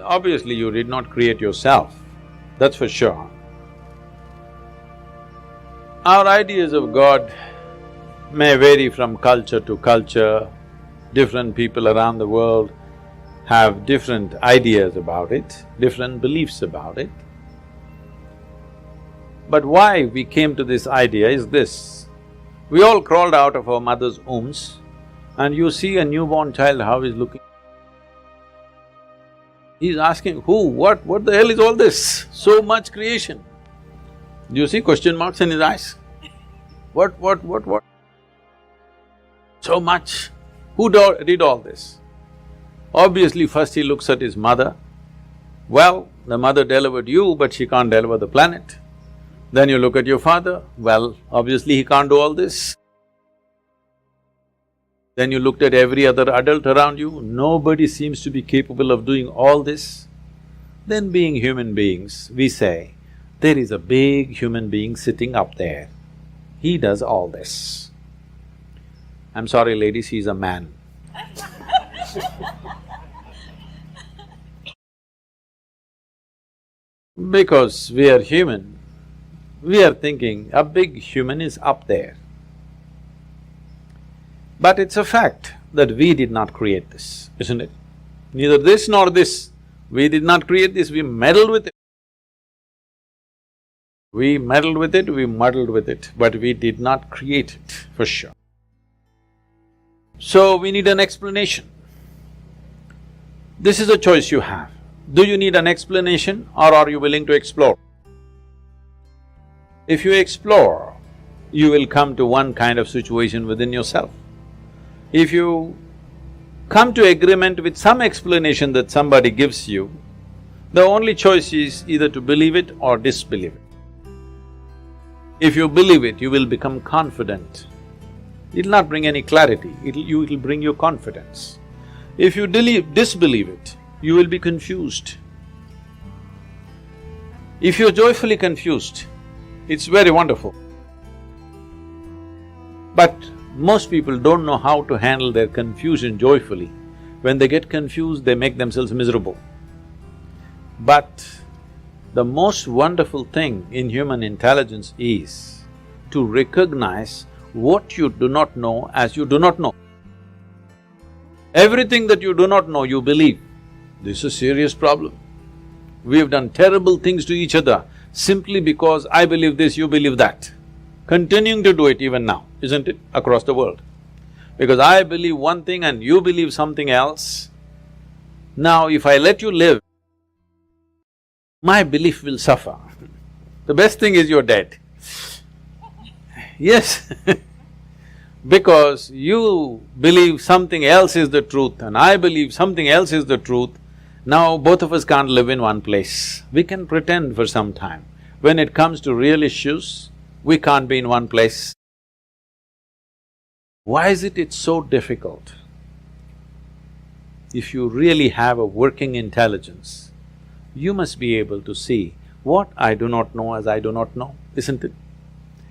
Obviously, you did not create yourself, that's for sure. Our ideas of God may vary from culture to culture. Different people around the world have different ideas about it, different beliefs about it. But why we came to this idea is this: we all crawled out of our mother's wombs and you see a newborn child how he's looking. He's asking, who, what the hell is all this? So much creation. Do you see question marks in his eyes? What? So much. Who did all this? Obviously, first he looks at his mother. Well, the mother delivered you, but she can't deliver the planet. Then you look at your father, well, obviously he can't do all this. Then you looked at every other adult around you, nobody seems to be capable of doing all this. Then being human beings, we say, there is a big human being sitting up there. He does all this. I'm sorry ladies, he's a man. Because we are human, we are thinking a big human is up there. But it's a fact that we did not create this, isn't it? Neither this nor this. We did not create this, we meddled with it. We meddled with it, we muddled with it, but we did not create it, for sure. So we need an explanation. This is a choice you have. Do you need an explanation or are you willing to explore? If you explore, you will come to one kind of situation within yourself. If you come to agreement with some explanation that somebody gives you, the only choice is either to believe it or disbelieve it. If you believe it, you will become confident. It'll not bring any clarity, it'll bring you confidence. If you disbelieve it, you will be confused. If you're joyfully confused, it's very wonderful. But most people don't know how to handle their confusion joyfully. When they get confused, they make themselves miserable. But the most wonderful thing in human intelligence is to recognize what you do not know as you do not know. Everything that you do not know, you believe. This is a serious problem. We have done terrible things to each other simply because I believe this, you believe that. Continuing to do it even now, isn't it, across the world? Because I believe one thing and you believe something else. Now, if I let you live, my belief will suffer. The best thing is you're dead. Yes because you believe something else is the truth and I believe something else is the truth, now both of us can't live in one place. We can pretend for some time. When it comes to real issues, we can't be in one place. Why is it it's so difficult? If you really have a working intelligence, you must be able to see what I do not know as I do not know, isn't it?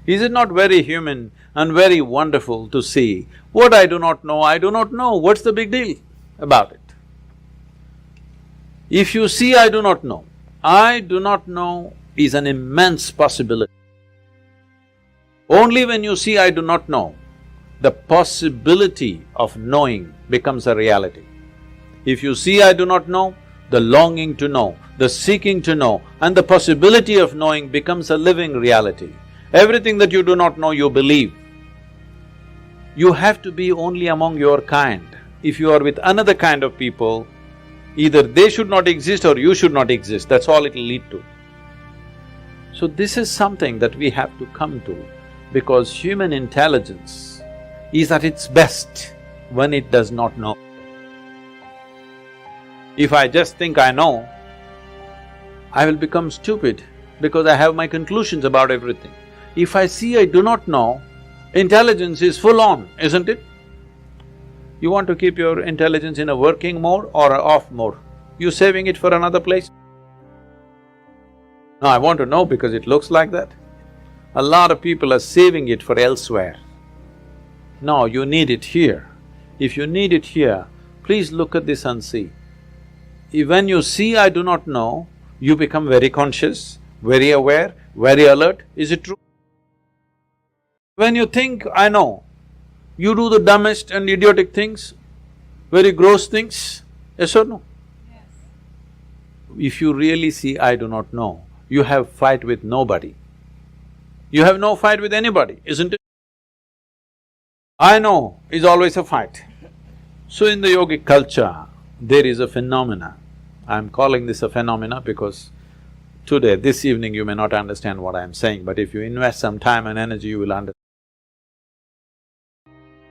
Is it not very human and very wonderful to see what I do not know, what's the big deal about it? If you see I do not know is an immense possibility. Only when you see I do not know, the possibility of knowing becomes a reality. If you see I do not know, the longing to know, the seeking to know and the possibility of knowing becomes a living reality. Everything that you do not know, you believe. You have to be only among your kind. If you are with another kind of people, either they should not exist or you should not exist, that's all it'll lead to. So this is something that we have to come to, because human intelligence is at its best when it does not know. If I just think I know, I will become stupid because I have my conclusions about everything. If I see I do not know, intelligence is full on, isn't it? You want to keep your intelligence in a working mode or a off mode? You saving it for another place? No, I want to know because it looks like that. A lot of people are saving it for elsewhere. No, you need it here. If you need it here, please look at this and see. when you see I do not know, you become very conscious, very aware, very alert. Is it true? When you think I know, you do the dumbest and idiotic things, very gross things, yes or no? Yes. If you really see I do not know, you have fight with nobody. You have no fight with anybody, isn't it? I know is always a fight. So in the yogic culture, there is a phenomena. I'm calling this a phenomena because today, this evening, you may not understand what I'm saying, but if you invest some time and energy, you will understand.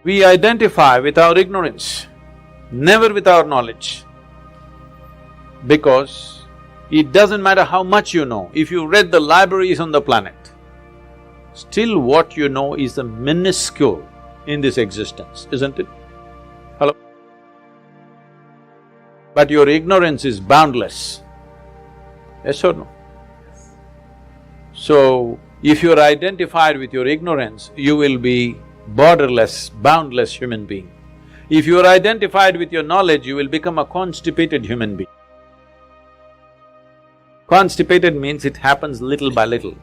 We identify with our ignorance, never with our knowledge. Because it doesn't matter how much you know, if you read the libraries on the planet, still what you know is the minuscule in this existence, isn't it? Hello? But your ignorance is boundless, yes or no? So, if you're identified with your ignorance, you will be borderless, boundless human being. If you are identified with your knowledge, you will become a constipated human being. Constipated means it happens little by little.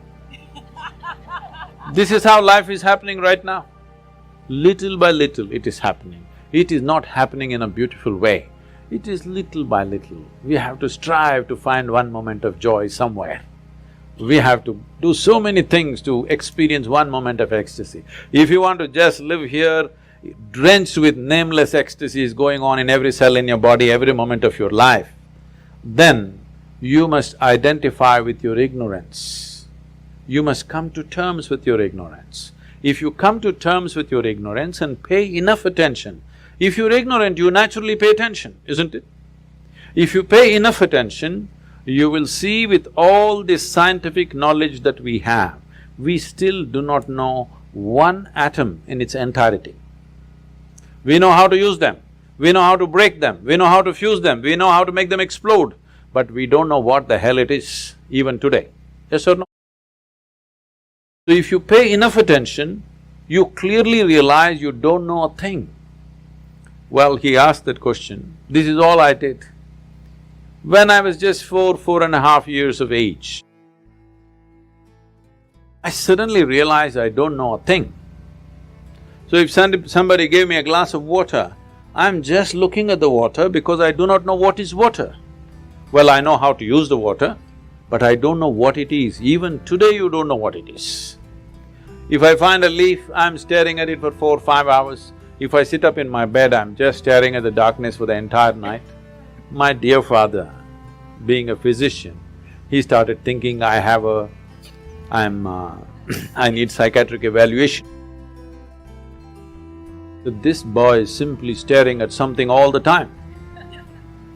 This is how life is happening right now. Little by little it is happening. It is not happening in a beautiful way. It is little by little. We have to strive to find one moment of joy somewhere. We have to do so many things to experience one moment of ecstasy. If you want to just live here, drenched with nameless ecstasies going on in every cell in your body, every moment of your life, then you must identify with your ignorance. You must come to terms with your ignorance. If you come to terms with your ignorance and pay enough attention, if you're ignorant, you naturally pay attention, isn't it? If you pay enough attention, you will see with all this scientific knowledge that we have, we still do not know one atom in its entirety. We know how to use them, we know how to break them, we know how to fuse them, we know how to make them explode, but we don't know what the hell it is, even today. Yes or no? So if you pay enough attention, you clearly realize you don't know a thing. Well, he asked that question, this is all I did. When I was just 4.5 years of age, I suddenly realized I don't know a thing. So if somebody gave me a glass of water, I'm just looking at the water because I do not know what is water. Well, I know how to use the water, but I don't know what it is. Even today you don't know what it is. If I find a leaf, I'm staring at it for 4-5 hours. If I sit up in my bed, I'm just staring at the darkness for the entire night. My dear father, being a physician, he started thinking I need psychiatric evaluation. So this boy is simply staring at something all the time.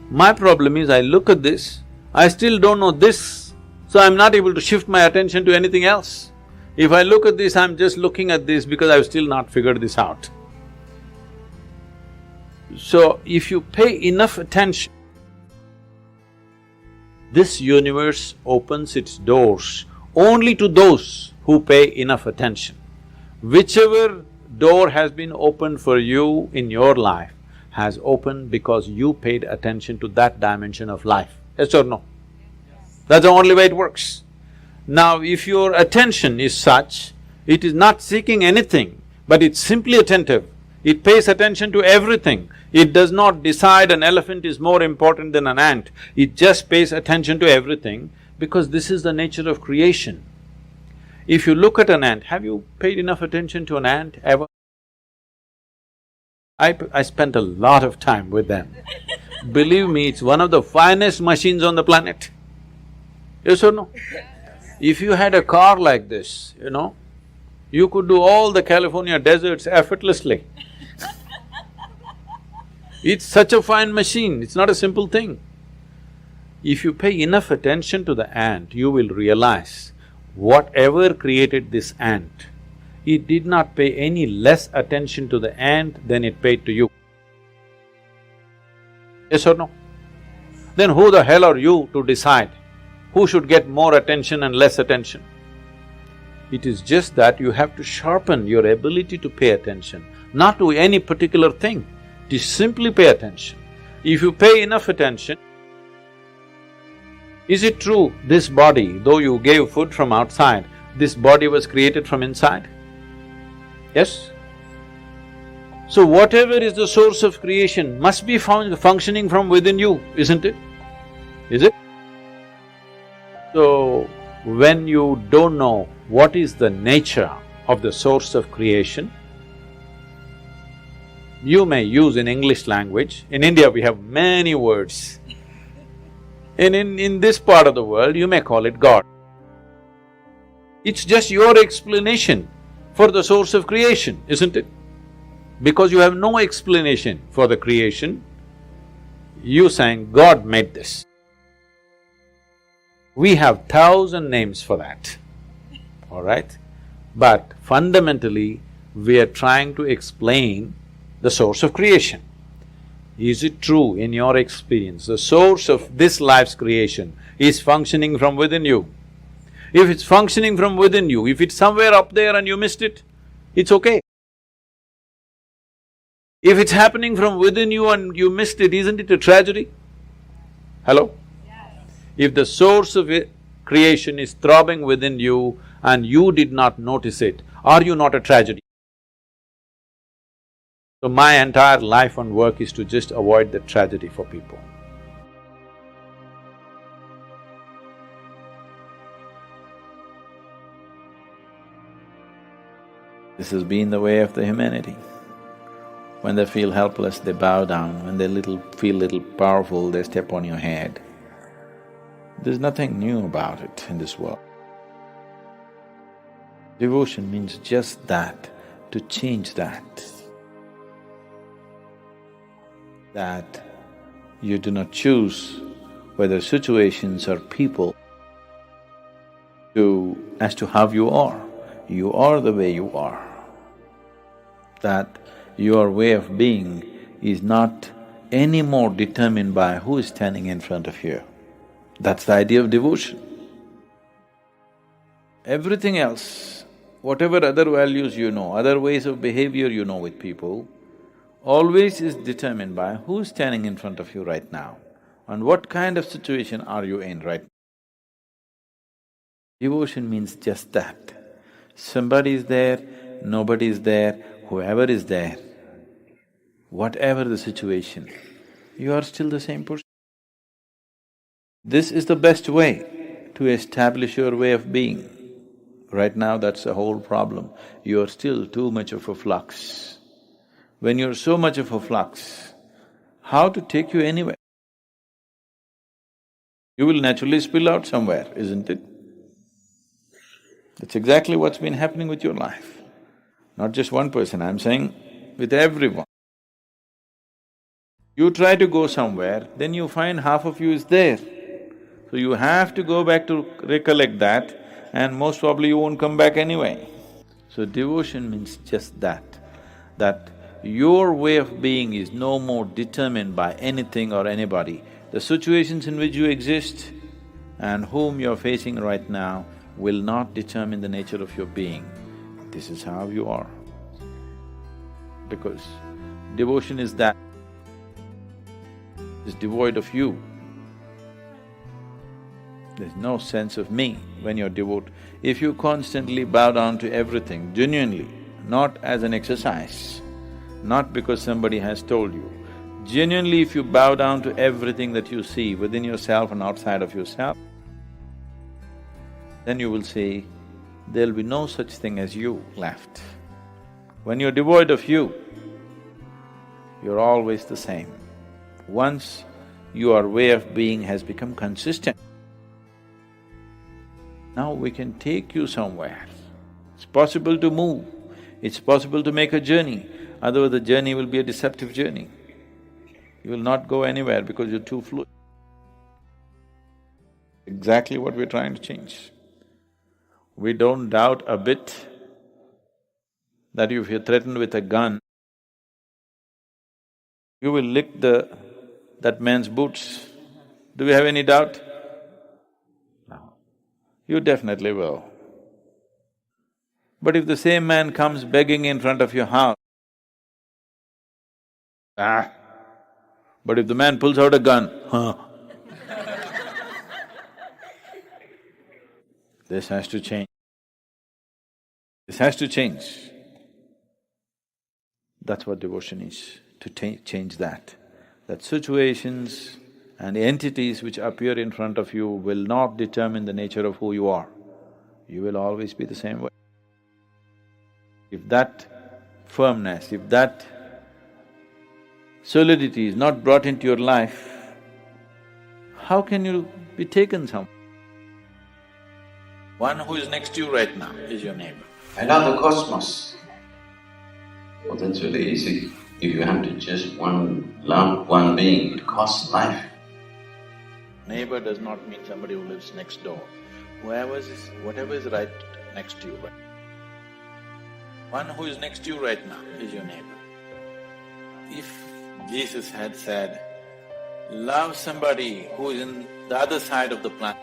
My problem is I look at this, I still don't know this, so I'm not able to shift my attention to anything else. If I look at this, I'm just looking at this because I've still not figured this out. So, if you pay enough attention, this universe opens its doors only to those who pay enough attention. Whichever door has been opened for you in your life has opened because you paid attention to that dimension of life, yes or no? That's the only way it works. Now, if your attention is such, it is not seeking anything, but it's simply attentive. It pays attention to everything. It does not decide an elephant is more important than an ant. It just pays attention to everything because this is the nature of creation. If you look at an ant, have you paid enough attention to an ant ever? I spent a lot of time with them. Believe me, it's one of the finest machines on the planet. Yes or no? If you had a car like this, you could do all the California deserts effortlessly. It's such a fine machine, it's not a simple thing. If you pay enough attention to the ant, you will realize whatever created this ant, it did not pay any less attention to the ant than it paid to you. Yes or no? Then who the hell are you to decide who should get more attention and less attention? It is just that you have to sharpen your ability to pay attention, not to any particular thing, to simply pay attention. If you pay enough attention, Is it true this body, though you gave food from outside, this body was created from inside? Yes? So whatever is the source of creation must be functioning from within you, isn't it? Is it? So, when you don't know what is the nature of the source of creation, you may use in English language. In India we have many words. In this part of the world, you may call it God. It's just your explanation for the source of creation, isn't it? Because you have no explanation for the creation, you saying, God made this. We have 1,000 names for that, all right? But fundamentally, we are trying to explain the source of creation. Is it true in your experience, the source of this life's creation is functioning from within you? If it's functioning from within you, if it's somewhere up there and you missed it, it's okay. If it's happening from within you and you missed it, isn't it a tragedy? Hello? Yes. If the source of creation is throbbing within you and you did not notice it, are you not a tragedy? So my entire life and work is to just avoid the tragedy for people. This has been the way of the humanity. When they feel helpless, they bow down. When they feel little powerful, they step on your head. There's nothing new about it in this world. Devotion means just that, to change that. That you do not choose whether situations or people as to how you are. You are the way you are. That your way of being is not any more determined by who is standing in front of you. That's the idea of devotion. Everything else, whatever other values you know, other ways of behavior you know with people, always is determined by who's standing in front of you right now and what kind of situation are you in right now. Devotion means just that. Somebody is there, nobody is there, whoever is there, whatever the situation, you are still the same person. This is the best way to establish your way of being. Right now, that's the whole problem. You are still too much of a flux. When you're so much of a flux, how to take you anywhere? You will naturally spill out somewhere, isn't it? That's exactly what's been happening with your life. Not just one person, I'm saying with everyone. You try to go somewhere, then you find half of you is there. So you have to go back to recollect that, and most probably you won't come back anyway. So devotion means just that your way of being is no more determined by anything or anybody. The situations in which you exist and whom you're facing right now will not determine the nature of your being. This is how you are. Because devotion is that, it's devoid of you. There's no sense of me when you're devout. If you constantly bow down to everything, genuinely, not as an exercise, not because somebody has told you, genuinely if you bow down to everything that you see within yourself and outside of yourself, then you will see there'll be no such thing as you left. When you're devoid of you, you're always the same. Once your way of being has become consistent, now we can take you somewhere. It's possible to move, it's possible to make a journey, otherwise the journey will be a deceptive journey. You will not go anywhere because you're too fluid. Exactly what we're trying to change. We don't doubt a bit that if you're threatened with a gun, you will lick that man's boots. Do we have any doubt? No. You definitely will. But if the same man comes begging in front of your house, but if the man pulls out a gun, This has to change. This has to change. That's what devotion is, to change that. That situations and entities which appear in front of you will not determine the nature of who you are. You will always be the same way. If that firmness, if that solidity is not brought into your life, how can you be taken some? One who is next to you right now is your neighbor. I love the cosmos. Well, that's really easy. If you have to just love one being, it costs life. Neighbor does not mean somebody who lives next door. Whatever is right next to you, right? One who is next to you right now is your neighbor. If Jesus had said, love somebody who is in the other side of the planet,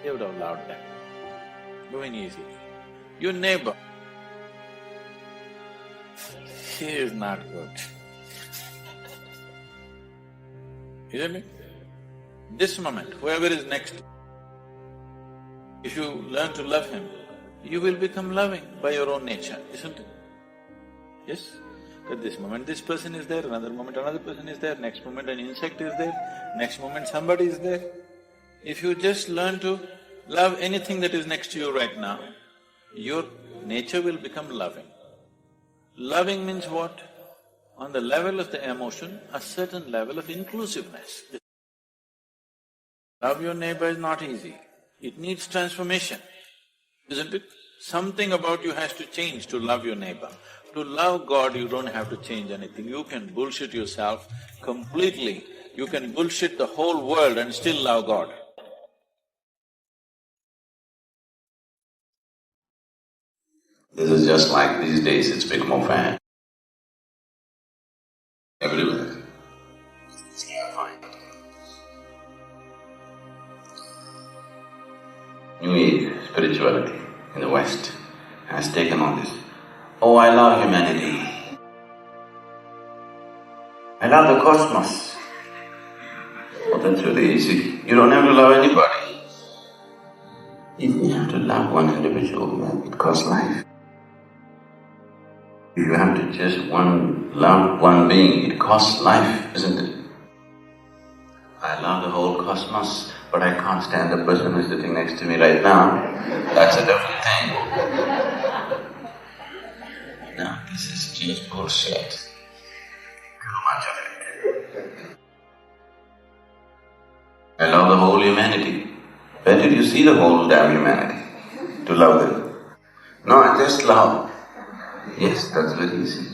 he would have loved them very easily. Your neighbor, he is not good. Isn't it? This moment, whoever is next, if you learn to love him, you will become loving by your own nature, isn't it? Yes? At this moment this person is there, another moment another person is there, next moment an insect is there, next moment somebody is there. If you just learn to love anything that is next to you right now, your nature will become loving. Loving means what? On the level of the emotion, a certain level of inclusiveness. Love your neighbor is not easy. It needs transformation, isn't it? Something about you has to change to love your neighbor. To love God, you don't have to change anything. You can bullshit yourself completely. You can bullshit the whole world and still love God. This is just like these days, it's become a fan. Everywhere. New Age spirituality in the West has taken on this. Oh, I love humanity. I love the cosmos. Oh, that's really easy. You don't have to love anybody. If you have to love one individual, well, it costs life. If you have to just love one being, it costs life, isn't it? I love the whole cosmos, but I can't stand the person who's sitting next to me right now. That's a different thing. No, this is just bullshit. Too much of it. I love the whole humanity. Where did you see the whole damn humanity? To love them? No, I just love. Yes, that's very easy.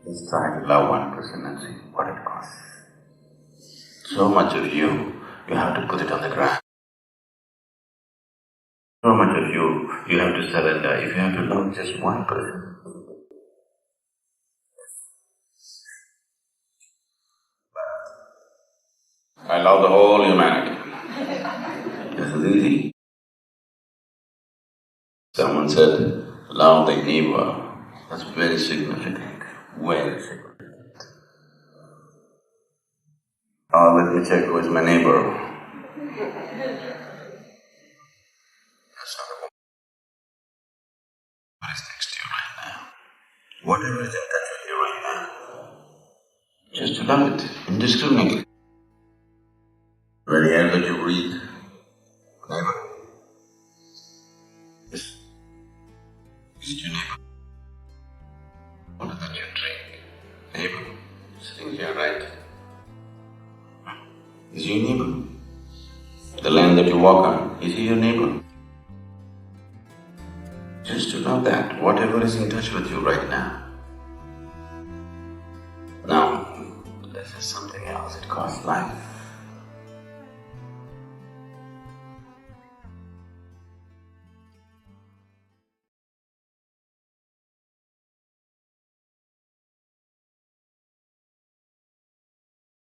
Just try to love one person and see what it costs. So much of you have to put it on the ground. So much of you have to surrender if you have to love just one person. I love the whole humanity. This is easy. Someone said, love thy neighbor. That's very significant, very significant. Oh, let me check who is my neighbor. That's not a woman. What is next to you right now? Whatever is in touch with you right now, just to love it indiscriminately. Very air that you breathe, neighbor. Yes. Is it your neighbor? Water that you drink, neighbor, sitting here, right? Is he your neighbor? The land that you walk on, is he your neighbor? Just to know that, whatever is in touch with you right now. Now, this is something else, it costs life.